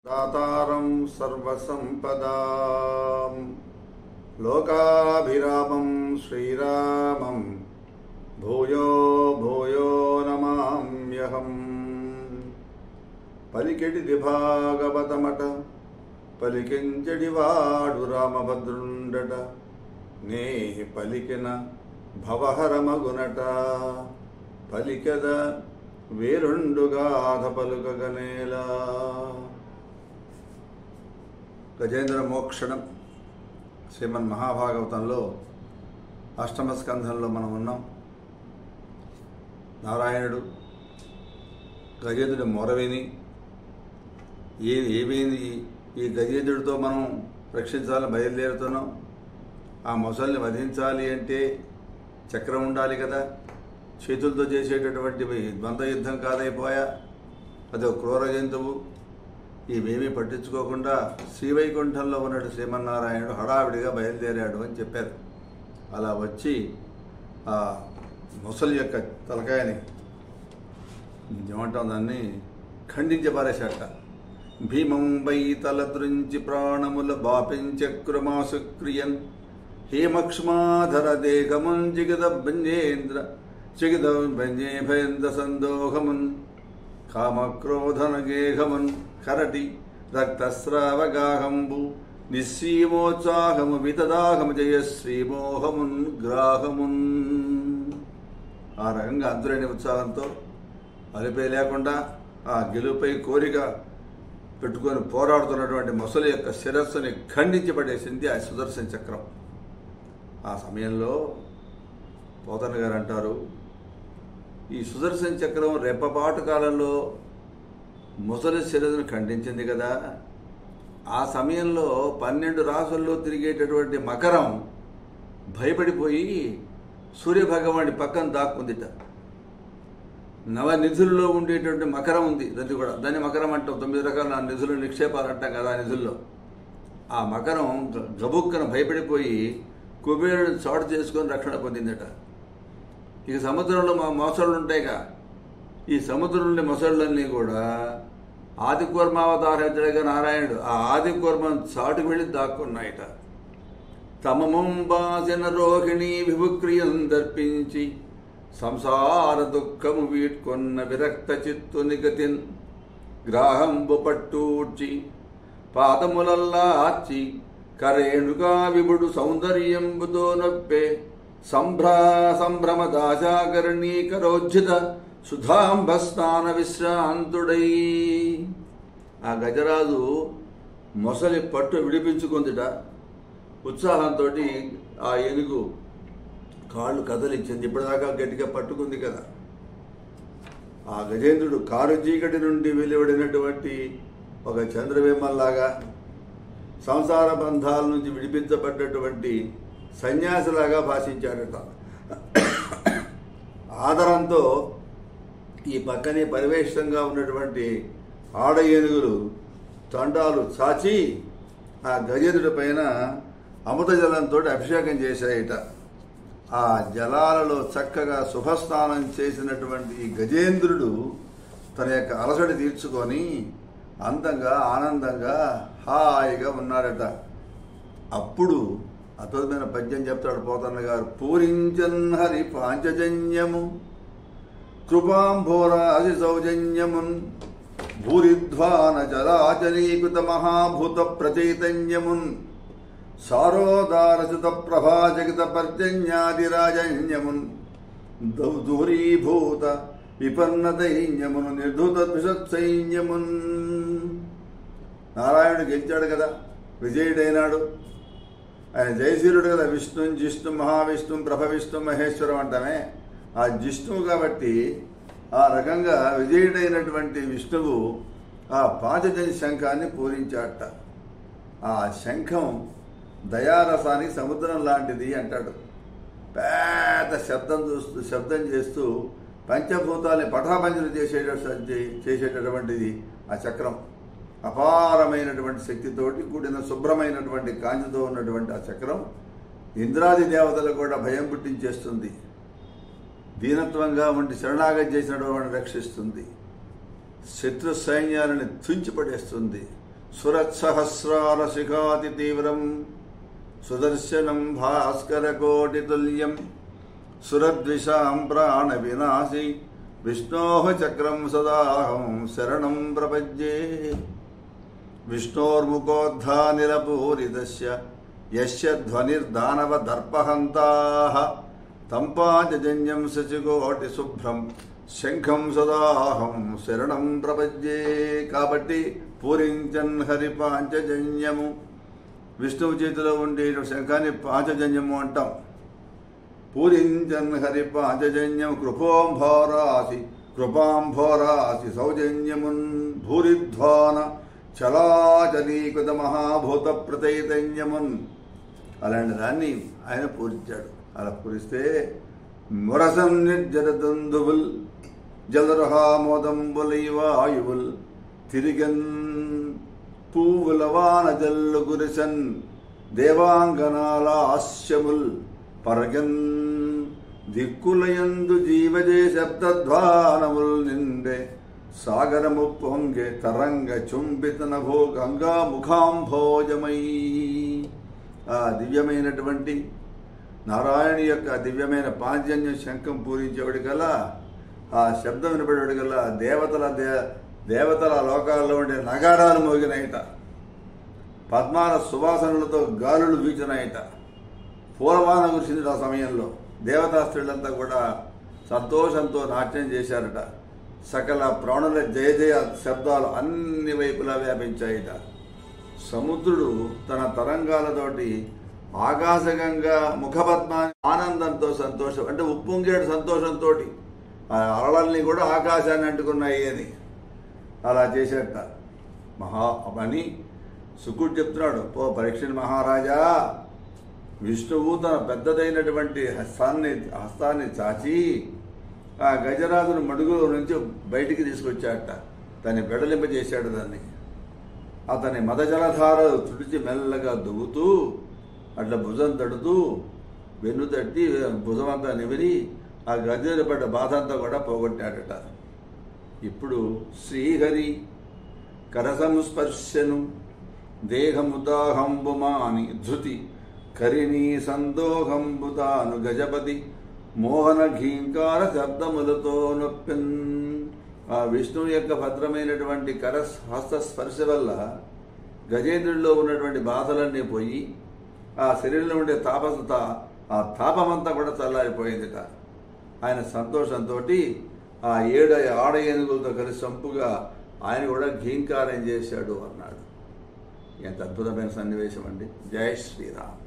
दातारं सर्वसंपदां लोकाभिरामं श्रीरामं भूयो भूयो नमाम्यहम्। पलिकेटिदि भागवतमट पलिकिंचडिवाडु रामभद्रुंडट నే పలికిన భవహరమగునట పలికద వేరుండుగాధ పలుకగనేలా. గజేంద్ర మోక్షణం శ్రీమన్ మహాభాగవతంలో అష్టమ స్కంధంలో మనం ఉన్నాం. నారాయణుడు గజేంద్రుడి మొరవిని ఏమైంది, ఈ గజేంద్రుడితో మనం రక్షించాలని బయలుదేరుతున్నాం. ఆ మొసల్ని వధించాలి అంటే చక్రం ఉండాలి కదా, చేతులతో చేసేటటువంటి ద్వంద్వ యుద్ధం కాదైపోయా, అదొక క్రూర జంతువు. ఇవేమీ పట్టించుకోకుండా శ్రీవైకుంఠంలో ఉన్నట్టు శ్రీమన్నారాయణుడు హడావిడిగా బయలుదేరాడు అని చెప్పారు. అలా వచ్చి ఆ మొసలి యొక్క తలకాయని ఏమంటాం దాన్ని ఖండించి పారేశాట. భీమం వై తలద్రించి ప్రాణముల బాపించక్రమాసుక్రియన్ హేమక్ష్మాధర దేహమున్ జిగద భంజేంద్ర చిగిద భంజే భయంద సందోహమున్ కామక్రోధనగేహమున్ కరటి రక్తస్రావగాహంబు నిస్సీమోత్సాహము వితదాహము జయశ్రీమోహమున్ గ్రాహమున్. ఆ రకంగా అంతులేని ఉత్సాహంతో అలిపే లేకుండా ఆ గెలుపై కోరిక పెట్టుకొని పోరాడుతున్నటువంటి మొసలి యొక్క శిరస్సుని ఖండించి పడేసింది ఆ సుదర్శన చక్రం. ఆ సమయంలో పోతన్న గారు అంటారు, ఈ సుదర్శన చక్రం రెప్పపాటు కాలంలో మొసలి శిరస్సును ఖండించింది కదా, ఆ సమయంలో 12 రాసుల్లో తిరిగేటటువంటి మకరం భయపడిపోయి సూర్యభగవాని పక్కన దాక్కుందిట. నవనిధుల్లో ఉండేటువంటి మకరం ఉంది, అది కూడా దాన్ని మకరం అంటాం. 9 రకాల నిధులు నిక్షేపాలు అంటాం కదా, ఆ నిధుల్లో ఆ మకరం గబుక్కన భయపడిపోయి కుబేరుడిని చాటు చేసుకొని రక్షణ పొందిందట. ఇక సముద్రంలో మొసళ్ళు ఉంటాయిగా, ఈ సముద్రంలోని మొసళ్ళన్నీ కూడా ఆదికూర్మావతారించడగా నారాయణుడు ఆ ఆదికూర్మం చాటుకు వెళ్ళి దాక్కున్నాయట. తమమం బాసిన రోహిణి విభుక్రియం దర్పించి సంసార దుఃఖము వీడ్కొన్న విరక్త చిత్తునిగతిన్ గ్రాహంబు పట్టూడ్చి పాదములల్లా ఆర్చి కరేణుగా విభుడు సౌందర్యంబుతో నొప్పే సంభ్రమ దాశాకరణీకరోజ్జిత సుధాంబస్నాన విశ్రాంతుడై. ఆ గజరాజు మొసలి పట్టు విడిపించుకుందిట. ఉత్సాహంతో ఆ ఏనుగు కాళ్ళు కదలించింది, ఇప్పటిదాకా గట్టిగా పట్టుకుంది కదా. ఆ గజేంద్రుడు కారు చీకటి నుండి వెలువడినటువంటి ఒక చంద్రబింబంలాగా, సంసార బంధాల నుంచి విడిపించబడ్డటువంటి సన్యాసిలాగా భాషించాడట. ఆదరంతో ఈ పక్కనే పరివేషంగా ఉన్నటువంటి ఆడ ఏనుగులు తండాలు చాచి ఆ గజేంద్రుడి పైన అమృత జలంతో అభిషేకం చేశాయట. ఆ జలాలలో చక్కగా శుభస్నానం చేసినటువంటి ఈ గజేంద్రుడు తన యొక్క అలసట తీర్చుకొని అందంగా ఆనందంగా హాయిగా ఉన్నాడట. అప్పుడు అద్భుతమైన పద్యం చెప్తాడు పోతన్న గారు. పూరించన్ హరి పాంచజన్యము కృపాంభోరాసి సౌజన్యమున్ భూరిధ్వాన జలాచరీకృత మహాభూత ప్రచైతన్యమున్ సారోదారచిత ప్రభాజగిత పర్జన్యాదిరాజన్యమున్ దూరీభూత విపన్న దైన్యమును నిర్ధూత ద్విషత్సైన్యమున్. నారాయణుడు గెలిచాడు కదా, విజయుడైనాడు. ఆయన జయశీలుడు కదా, విష్ణు జిష్ణు మహావిష్ణు ప్రభవిష్ణు మహేశ్వరం అంటామే. ఆ జిష్ణువు కాబట్టి ఆ రకంగా విజయుడైనటువంటి విష్ణువు ఆ పాంచజన్య శంఖాన్ని పూరించాడట. ఆ శంఖం దయారసానికి సముద్రం లాంటిది అంటాడు. పెద్ద శబ్దం చేస్తూ పంచభూతాలని పటాపంచలు చేసేటటువంటిది ఆ చక్రం. అపారమైనటువంటి శక్తితోటి కూడిన శుభ్రమైనటువంటి కాంతితో ఉన్నటువంటి ఆ చక్రం ఇంద్రాది దేవతలు కూడా భయం పుట్టించేస్తుంది. దీనత్వంగా వంటి శరణాగతి చేసినటువంటి రక్షిస్తుంది. శత్రు సైన్యాలను తుంచిపడేస్తుంది. సురత్సహస్రారశిఖాతి తీవ్రం సుదర్శనం భాస్కరకోటితుల్యం సురద్విషాం ప్రాణ వినాశి విష్ణోః చక్రం సదాహం శరణం ప్రపద్యే. విష్ణోర్ముఖోద్ధానిలపూరితస్య యస్య ధ్వనిర్దానవ దర్పహంతాః తం పాంచజన్యం శశికోటి శుభ్రం శంఖం సదాహం శరణం ప్రపద్యే. కాబట్టి పూరించన్ హరి పాంచజన్యము, విష్ణువు చేతిలో ఉండే శంఖాన్ని పాంచజన్యము అంటాం. పూరించన్ హరి పాంచజన్యం కృపాంభోరాసి సౌజన్యమున్ భూరిధ్వాన చలాచలీకృత మహాభూత ప్రచైతన్యమున్. అలాంటి దాన్ని ఆయన పూరించాడు. అలా పూరిస్తే మురసం నిర్జరదందువుల్ జలరహామోదంబులైవాయువుల్ తిరిగన్ పూవుల వాన జల్లు గురిసన్ దేవాంగనాల ఆస్యముల్ పరగన్ దిక్కులయందు జీవజే శబ్దధ్వానముల్ నిండే సాగరము పొంగే తరంగ చుంబిత నభో గంగా ముఖాంభోజమై. ఆ దివ్యమైనటువంటి నారాయణ యొక్క దివ్యమైన పాంచజన్య శంఖం పూరించేవాడికల్లా, ఆ శబ్దం వినపడేవాడికల్లా దేవతల లోకాల్లో ఉండే నగారాలు మోగినాయిట, పద్మాల సువాసనలతో గాలులు వీచినాయిట, పూలవాన కురిసింది. ఆ సమయంలో దేవతా స్త్రీలంతా కూడా సంతోషంతో నాట్యం చేశారట. సకల ప్రాణుల జయ జయ శబ్దాలు అన్ని వైపులా వ్యాపించాయిట. సముద్రుడు తన తరంగాలతోటి ఆకాశగంగా ముఖపద్మాన్ని ఆనందంతో సంతోషం అంటే ఉప్పొంగేడు సంతోషంతో ఆ అలలన్నీ కూడా ఆకాశాన్ని అంటుకున్నాయి అని అలా చేసేట. అని శుకుడు చెప్తున్నాడు, పో పరీక్ష మహారాజా, విష్ణువు తన పెద్దదైనటువంటి హస్తాన్ని చాచి ఆ గజరాజును మడుగులో నుంచి బయటికి తీసుకొచ్చాడట. దాన్ని బెడలింపజేశాడు. దాన్ని అతని మదజలధారలు తుడిచి మెల్లగా దువ్వుతూ అట్లా భుజం తడుతూ వెన్ను తట్టి భుజమంతా నిమిరి ఆ గజలు పడ్డ బాధ అంతా కూడా పోగొట్టాడట. ఇప్పుడు శ్రీహరి కరసంస్పర్శను దేహముదాహంబుమాని ధృతి కరిణీ సందోహంబుతాను గజపతి మోహన ఘీంకార శబ్దములతో నొప్పెన్. ఆ విష్ణువు యొక్క భద్రమైనటువంటి హస్తస్పర్శ వల్ల గజేంద్రుడిలో ఉన్నటువంటి బాధలన్నీ పోయి ఆ శరీరంలో ఉండే ఆ తాపమంతా కూడా చల్లారిపోయిందిట. ఆయన సంతోషంతో ఆ ఆడ ఏనుగులతో కలిసి సంపుగా ఆయన కూడా ఘీంకారం చేశాడు అన్నాడు. ఎంత అద్భుతమైన సన్నివేశం అండి. జై శ్రీరామ్.